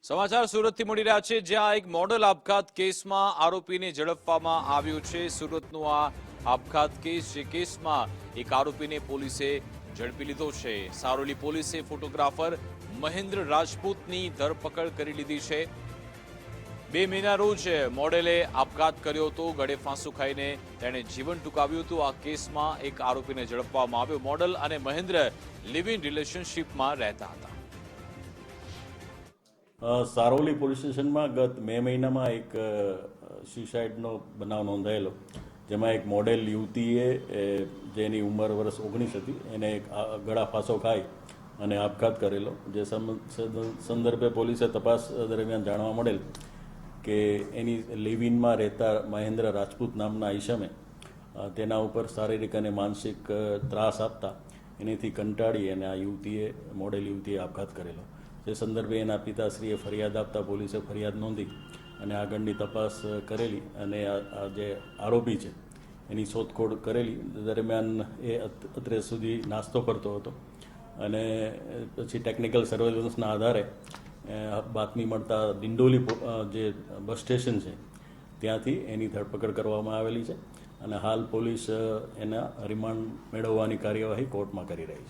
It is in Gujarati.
સમાચાર સુરતથી મળી રહ્યા છે, જ્યાં એક મોડલ આપઘાત કેસમાં આરોપીને ઝડપવામાં આવ્યો છે. સુરતનો આ આપઘાત કેસ, જે કેસમાં એક આરોપીને પોલીસે ઝડપી લીધો છે. સારોલી પોલીસે ફોટોગ્રાફર મહેન્દ્ર રાજપૂતની ધરપકડ કરી લીધી છે. 2 મેના રોજ મોડેલે આપઘાત કર્યો હતો. ગળે ફાંસો ખાઈને તેણે જીવન ટૂંકાવ્યું હતું. આ કેસમાં એક આરોપીને ઝડપવામાં આવ્યો. મોડલ અને મહેન્દ્ર લિવ ઇન રિલેશનશીપમાં રહેતા હતા. સારોલી પોલીસ સ્ટેશનમાં ગત મે મહિનામાં એક સુસાઇડનો બનાવ નોંધાયેલો, જેમાં એક મોડેલ યુવતીએ જેની ઉંમર વર્ષ 19 હતી, એને એક ગળા ફાંસો ખાઈ અને આપઘાત કરેલો. જે સંદર્ભે પોલીસે તપાસ દરમિયાન જાણવા મળેલ કે એની લિવ ઇનમાં રહેતા મહેન્દ્ર રાજપૂત નામના ઈસમે તેના ઉપર શારીરિક અને માનસિક ત્રાસ આપતા એનેથી કંટાળી અને આ મોડેલ યુવતીએ આપઘાત કરેલો. તે સંદર્ભે એના પિતાશ્રીએ ફરિયાદ આપતા પોલીસે ફરિયાદ નોંધી અને આગળની તપાસ કરેલી અને આ જે આરોપી છે એની શોધખોળ કરેલી. દરમિયાન એ અત્રે સુધી નાસ્તો કરતો હતો અને પછી ટેકનિકલ સર્વેલન્સના આધારે બાતમી મળતા દિંડોલી જે બસ સ્ટેશન છે ત્યાંથી એની ધરપકડ કરવામાં આવેલી છે અને હાલ પોલીસ એના રિમાન્ડ મેળવવાની કાર્યવાહી કોર્ટમાં કરી રહી છે.